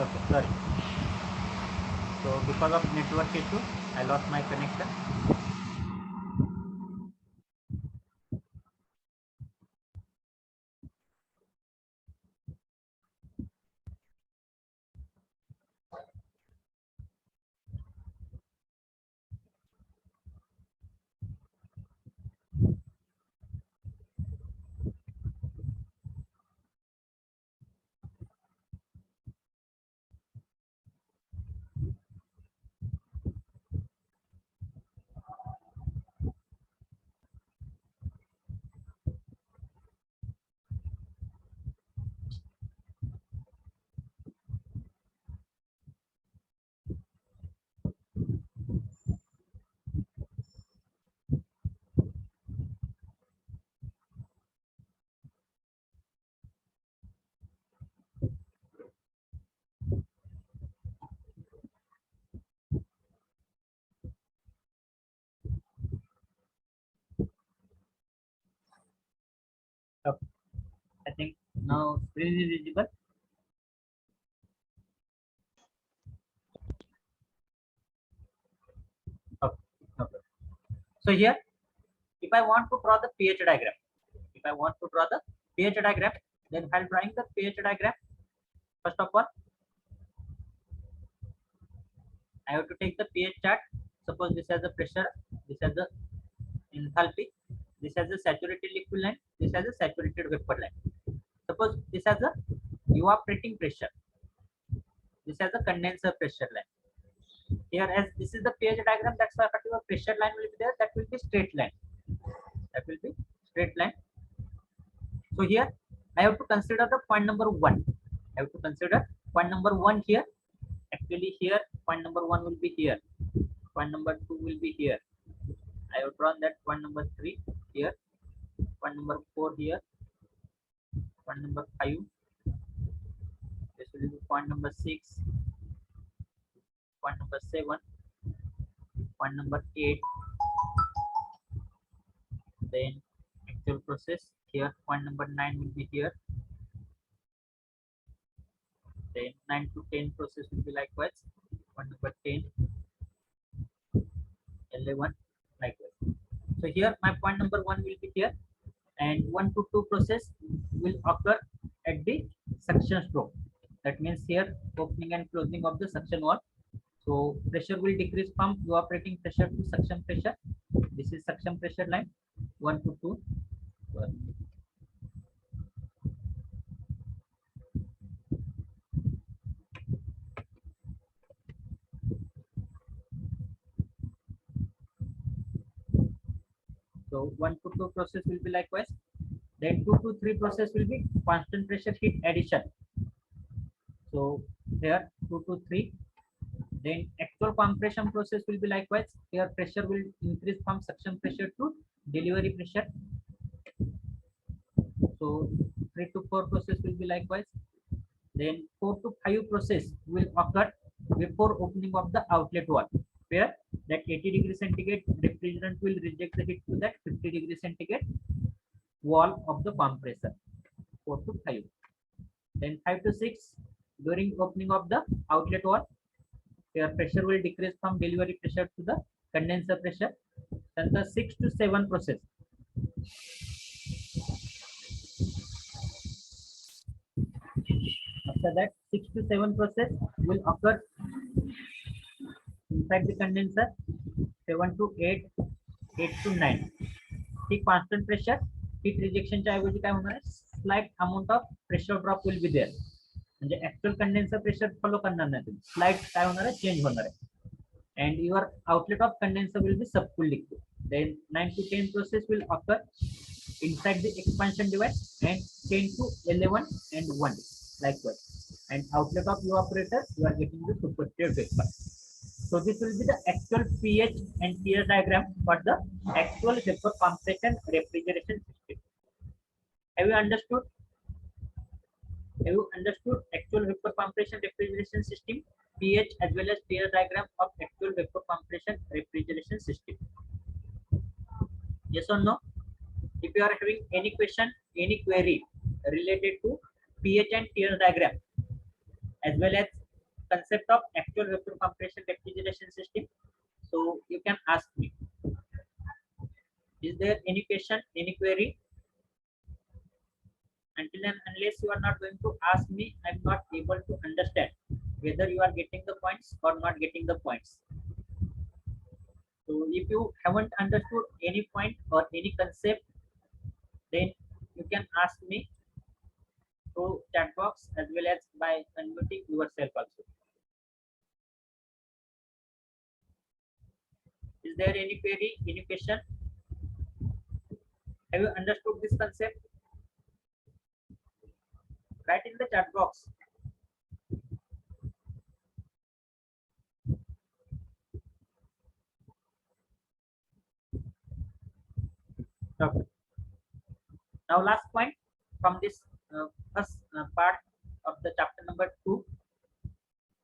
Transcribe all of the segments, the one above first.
Okay, sorry. So because of network issue, I lost my connection. Okay. I think now screen is visible. Okay. Okay. So here, if I want to draw the pH diagram, then while drawing the pH diagram, first of all, I have to take the pH chart. Suppose this has the pressure, this has the enthalpy, this has the saturated liquid line, this has the saturated vapor line. Suppose this has the evaporating pressure, this has the condenser pressure line. Here, as this is the pH diagram, that's why particular pressure line will be there. That will be straight line. That will be straight line. So here, I have to consider the point number one. I have to consider point number one here. Actually, here point number one will be here. Point number two will be here. I have drawn that point number three here. Point number four here. Point number five. This will be point number six. Point number seven. Point number eight. Then actual process here. Point number nine will be here. Then 9 to 10 process will be likewise. Point number 10, 11, likewise. So here my point number one will be here, and 1 to 2 process will occur at the suction stroke. That means here opening and closing of the suction valve. So pressure will decrease from evaporating pressure to suction pressure. This is suction pressure line 1 to 2. So 1 to 2 process will be likewise. Then 2 to 3 process will be constant pressure heat addition. So here 2 to 3. Then actual compression process will be likewise. Here pressure will increase from suction pressure to delivery pressure. So 3 to 4 process will be likewise. Then 4 to 5 process will occur before opening of the outlet valve, where that 80 degrees centigrade refrigerant will reject the heat to that 50 degrees centigrade wall of the compressor. 4 to 5. Then 5 to 6 during opening of the outlet valve, where pressure will decrease from delivery pressure to the condenser pressure. Then the 6 to 7 process. After that, 6 to 7 process will occur inside the condenser. 7 to 8, 8 to 9. He constant pressure heat rejection च्या ऐवजी काय होणार आहे, slight amount of pressure drop will be there. म्हणजे actual condenser pressure follow करणार नाही तुम्ही, slight काय होणार आहे, चेंज होणार आहे. And your outlet of condenser will be subcooled liquid. Then 9 to 10 process will occur inside the expansion device, and 10 to 11 and 1 likewise. And outlet of evaporator, you are getting the superheated vapor. So this will be the actual pH and pH diagram for the actual vapor compression refrigeration system. Have you understood? Have you understood actual vapor compression refrigeration system, pH as well as pH diagram of actual vapor compression refrigeration system? Yes or no? If you are having any question, any query related to pH and pH diagram as well as concept of actual vapor compression refrigeration system. So you can ask me, is there any question, any query? Until and unless you are not going to ask me, I'm not able to understand whether you are getting the points or not getting the points. So if you haven't understood any point or any concept, then you can ask me through chat box as well as by unmuting yourself also. Is there any query, any question? Have you understood this concept? Write in the chat box. Okay. Now last point from this first part of the chapter number 2,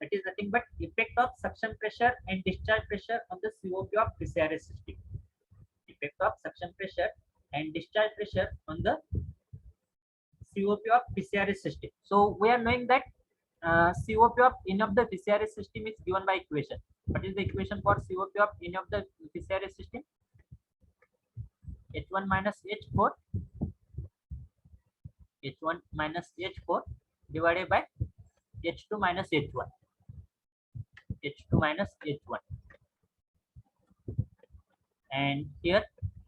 that is nothing but effect of suction pressure and discharge pressure on the COP of PCRS system. Effect of suction pressure and discharge pressure on the COP of PCRS system. So we are knowing that COP of any of the PCRS system is given by equation. What is the equation for COP of any of the PCRS system? H1 minus H4, H1 minus H4 divided by H2 minus H1, H2 minus H1. And here,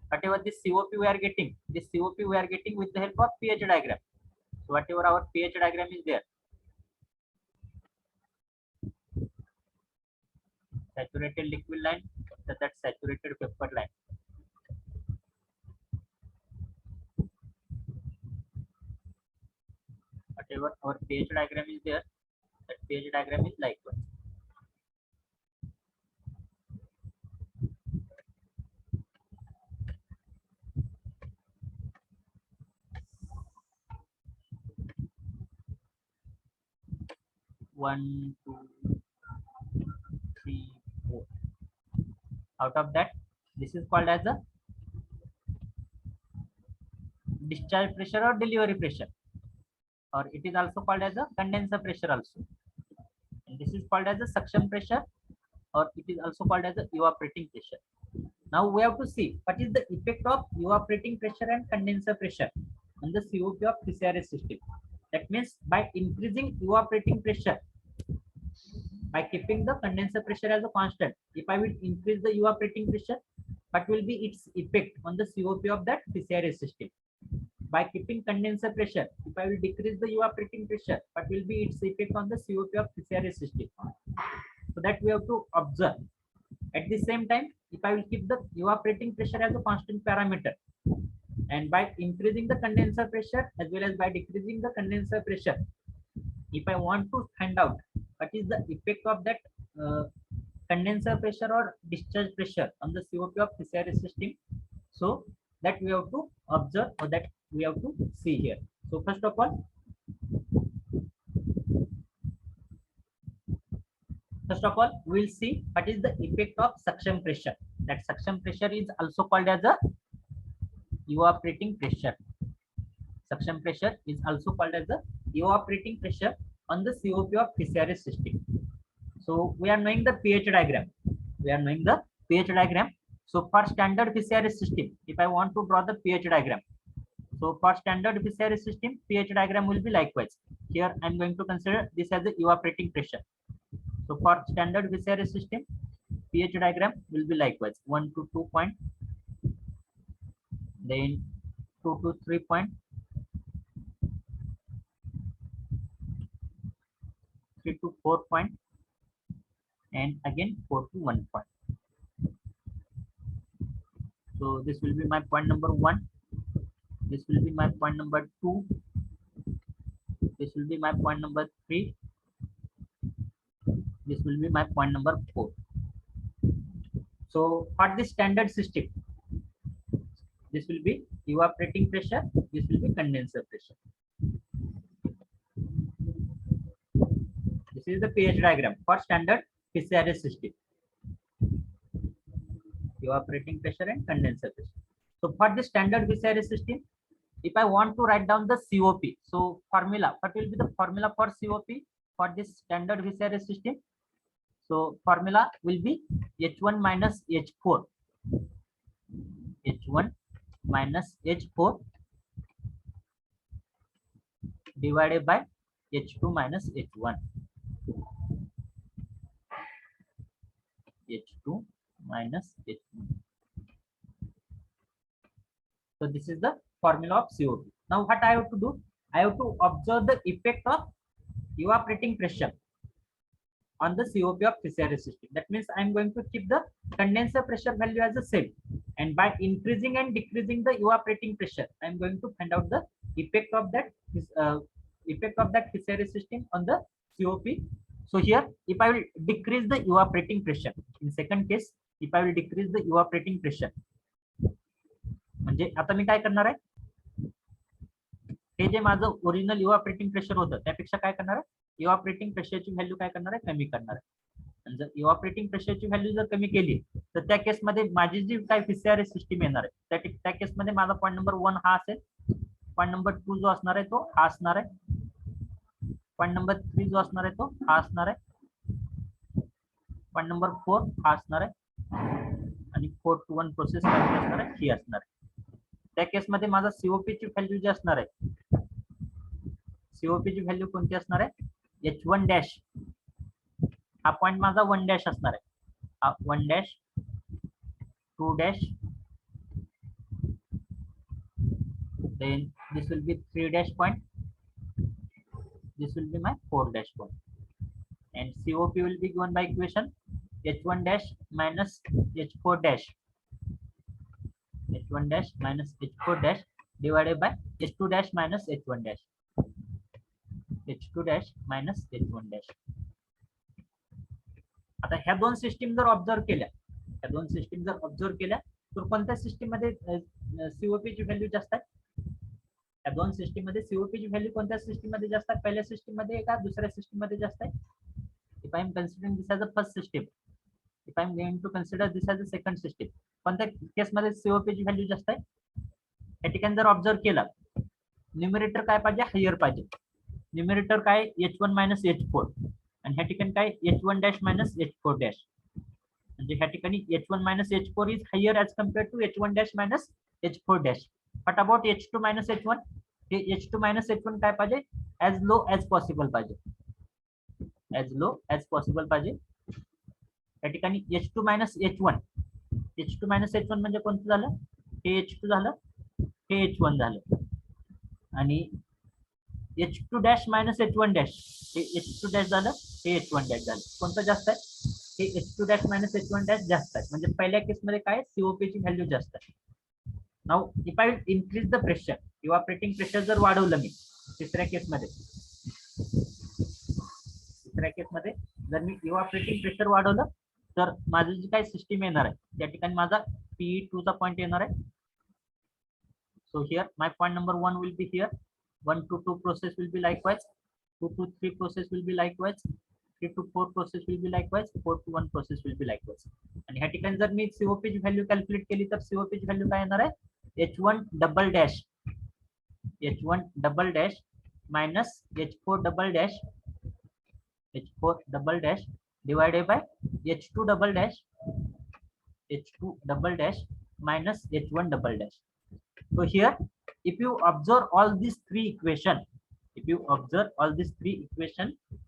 whatever this COP we are getting, this COP we are getting with the help of pH diagram. So whatever our pH diagram is there, saturated liquid line, that saturated vapor line. Whatever our pH diagram is there, that pH diagram is likewise. One, two, three, four. Out of that, this is called as a discharge pressure or delivery pressure, or it is also called as a condenser pressure also. And this is called as a suction pressure, or it is also called as a evaporating pressure. Now we have to see what is the effect of evaporating pressure and condenser pressure on the COP of PCRS system. That means by increasing evaporating pressure, by keeping the condenser pressure as a constant, if I will increase the evaporating pressure, what will be its effect on the COP of that PCRS system? By keeping condenser pressure, if I will decrease the evaporating pressure, what will be its effect on the COP of PCRS system? So that we have to observe. At the same time, if I will keep the evaporating pressure as a constant parameter, and by increasing the condenser pressure as well as by decreasing the condenser pressure, if I want to find out what is the effect of that condenser pressure or discharge pressure on the COP of PCRS system, so that we have to observe, or that we have to see here. So first of all, we will see what is the effect of suction pressure. That suction pressure is also called as a evaporating pressure. Suction pressure is also called as the evaporating pressure on the COP of PCRS system. So we are knowing the pH diagram. So for standard PCRS system, if I want to draw the pH diagram, so for standard PCRS system, pH diagram will be likewise. Here I am going to consider this as the evaporating pressure. So for standard PCRS system, pH diagram will be likewise 1 to 2 point, then 2 to 3 point, 3 to 4 point, and again 4 to 1 point. So this will be my point number 1. This will be my point number 2. This will be my point number 3. This will be my point number 4. So for the standard system, this will be evaporating pressure, this will be condenser pressure. This is the pH diagram for standard PCRS system. Evaporating pressure and condenser pressure. So for the standard PCRS system, if I want to write down the COP, so formula, what will be the formula for COP? for this standard VCRS system. So formula will be H1 minus H4, H1 minus H4 divided by H2 minus H1, H2 minus H1. So this is the formula of COP. Now what I have to do? I have to observe the effect of evaporating pressure on the COP of VCRS system. That means I am going to keep the condenser pressure value as the same, and by increasing and decreasing the evaporating pressure, I am going to find out the effect of that VCRS system on the COP. So here, if I will decrease the evaporating pressure, in second case, if I will decrease the evaporating pressure, म्हणजे आता मी काय करणार आहे, हे जे माझं original इव्हॅपोरेटिंग pressure होतं त्यापेक्षा काय करणार आहे, इव्हॅपोरेटिंग प्रेशरची व्हॅल्यू काय करणार आहे, कमी करणार आहे. आणि जर इव्हॅपोरेटिंग प्रेशरची व्हॅल्यू जर कमी केली तर त्या केसमध्ये माझी जी काय VCRS सिस्टीम येणार आहे त्या केसमध्ये माझा पॉईंट नंबर 1 हा असेल, पॉईंट नंबर 2 जो असणार आहे तो हा असणार आहे, पॉईंट नंबर 3 जो असणार आहे तो हा असणार आहे, पॉईंट नंबर 4 हा असणार आहे, आणि 4 to 1 प्रोसेस काय असणार आहे, ही असणार आहे. त्या केसमध्ये माझा सीओपी ची व्हॅल्यू जी असणार आहे, सीओपी ची व्हॅल्यू कोणती असणार आहे, H1 डॅश, हा पॉइंट माझा 1 डॅश असणार आहे, हा 1 dash, 2 dash, then this will be 3 dash point, this will be my 4 dash point, and COP will be given by equation H1 dash minus H4 dash, H1 dash minus H4 dash divided by H2 dash minus H1 dash, H2 dash minus H1 dash. आता ह्या दोन system जर observe केल्या, ह्या दोन system जर observe केल्या तर कोणत्या सिस्टीम मध्ये सीओपी ची व्हॅल्यू जास्त आहे, या दोन सिस्टीम मध्ये सीओपी ची व्हॅल्यू कोणत्या सिस्टीम मध्ये जास्त आहे, पहिल्या सिस्टीम मध्ये का दुसऱ्या सिस्टीम मध्ये जास्त आहे. If I am considering this as a first system, if I am going to consider this as a second system, कोणत्या केस मध्ये सीओपी ची व्हॅल्यू जास्त आहे. या ठिकाणी जर ऑब्झर्व केला, न्यूमरेटर काय पाहिजे, हायर पाहिजे. न्यूमरेटर काय H1 मायनस H4, आणि ह्या ठिकाणी काय H1 dash minus H4 dash, म्हणजे ह्या ठिकाणी H1 minus H4 is higher as compared to H1 dash minus H4 dash. What about H2 minus H1? हे H2 minus H1 काय पाहिजे, as low as possible पाहिजे, as low as possible पाहिजे. या ठिकाणी H2 minus H1, H2 minus H1 म्हणजे कोणतं झालं, हे H2 झालं, हे H1 झालं, आणि H2 dash minus H1 dash, हे H2 डॅश झालं, हे H1 डॅश झालं. कोणतं जास्त आहे, हे H2 dash minus H1 dash जास्त आहे, म्हणजे पहिल्या केसमध्ये काय सीओपी ची व्हॅल्यू जास्त आहे. Now if I increase the pressure, evaporating pressure जर वाढवलं मी तिसऱ्या केसमध्ये, जर मी इव्हॅपोरेटिंग प्रेशर वाढवलं तर माझी जी काही सिस्टीम येणार आहे त्या ठिकाणी माझा PE2 चा पॉइंट येणार आहे. So here my point number 1 will be here, 1 to 2 process will be likewise, 2 to 3 process will be likewise, 3 to 4 process will be likewise, 4 to 1 process will be likewise. आणि ह्या ठिकाणी जर मी सीओपी ची value calculate केली तर COP ची value काय येणार आहे, H1 double dash, H1 double dash minus H4 double dash, H4 double dash divided by H2 double dash, H2 double dash minus H1 double dash. So here, if you observe all these three equation,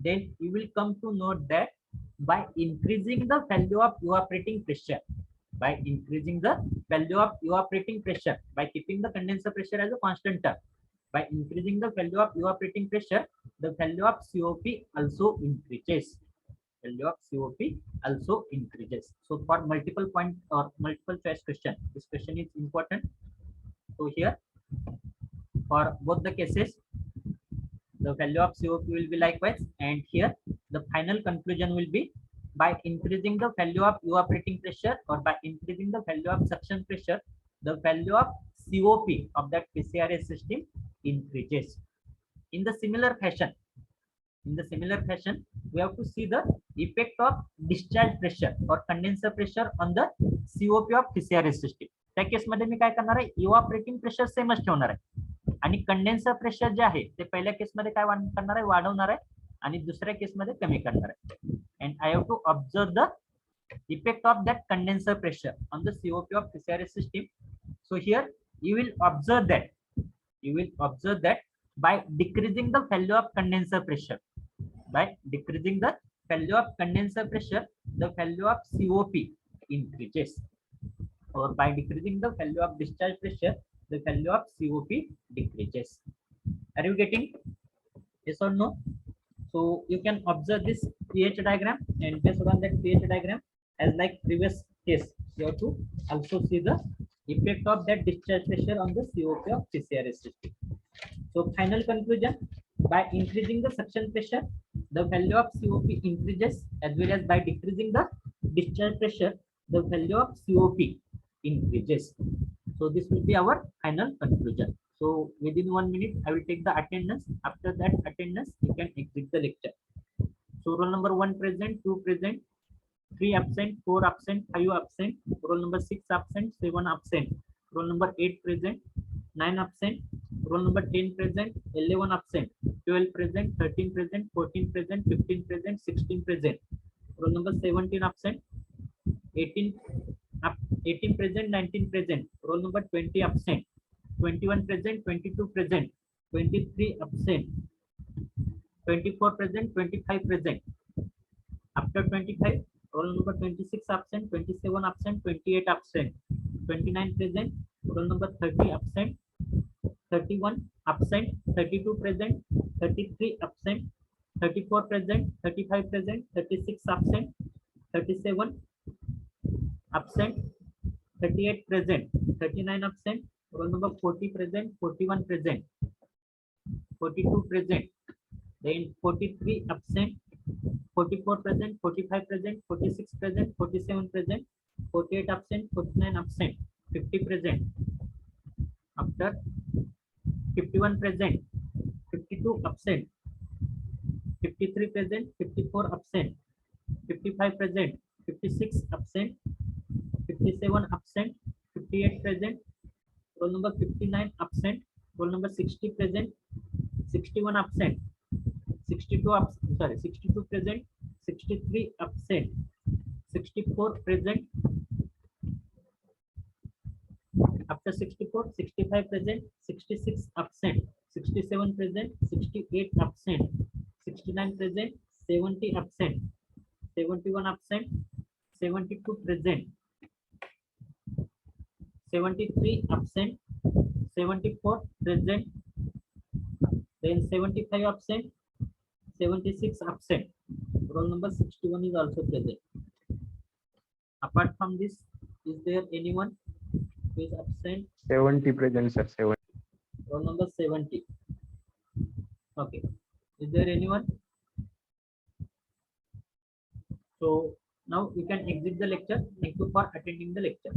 then you will come to note that by increasing the value of evaporating pressure, by keeping the condenser pressure as a constant term, by increasing the value of evaporating pressure, the value of COP also increases. So for multiple point or multiple choice question, this question is important. So here, for both the cases, the value of COP will be likewise, and here the final conclusion will be by increasing the value of evaporating pressure or by increasing the value of suction pressure, the value of COP of that VCRS system increases. In the similar fashion, we have to see the effect of discharge pressure or condenser pressure on the COP of VCRS system. त्या case मध्ये मी काय करणार आहे, इव्हॅपोरेटिंग pressure सेमच ठेवणार आहे, आणि condenser pressure जे आहे ते पहिल्या केस मध्ये काय करणार आहे, वाढवणार आहे, आणि दुसऱ्या केसमध्ये कमी करणार आहे. And I have to observe the effect of that condenser pressure on the COP of PCRS system. So here you will observe that by decreasing the value of condenser pressure, the value of COP increases, or by decreasing the value of discharge pressure, the value of COP decreases. Are you getting? Yes or no? So you can observe this pH diagram, and based on that pH diagram, as like previous case, you have to also see the effect of that discharge pressure on the COP of PCRS system. So final conclusion, by increasing the suction pressure, the value of COP increases, as well as by decreasing the discharge pressure, the value of COP increases. So this will be our final conclusion. So within 1 minute, I will take the attendance. After that attendance, you can exit the lecture. So roll number 1 present, 2 present, 3 absent, 4 absent, 5 absent, roll number 6 absent, 7 absent, roll number 8 present, 9 absent, roll number 10 present, 11 absent, 12 present, 13 present, 14 present, 15 present, 16 present, roll number 17 absent, 18 present, 19 present, roll number 20 absent, 21 present, 22 present, 23 absent, 24 present, 25 present. After 25, roll number 26 absent, 27 absent, 28 absent, 29 present, roll number 30 absent, 31 absent, 32 present, 33 absent, 34 present, 35 present, 36 absent, 37 absent, 38 present, 39 absent, roll number 40 present, 41 present, 42 present, then 43 absent, 44 present, 45 present, 46 present, 47 present, 48 absent, 49 absent, 50 present. After 51 present, 52 absent, 53 present, 54 absent, 55 present, 56 absent, 57 absent, 58 present, roll number 59 absent, roll number 60 present, 61 absent, 62 present, 63 absent, 64 present. After 64, 65 present, 66 absent, 67 present, 68 absent, 69 present, 70 absent, 71 absent, 72 present, 73 absent, 74 present, then 75 absent, 76 absent. Roll number 61 is also present. Apart from this, is there anyone who is absent? 70 present, sir. 70. Roll number 70. Okay. Is there anyone? So now you can exit the lecture. Thank you for attending the lecture.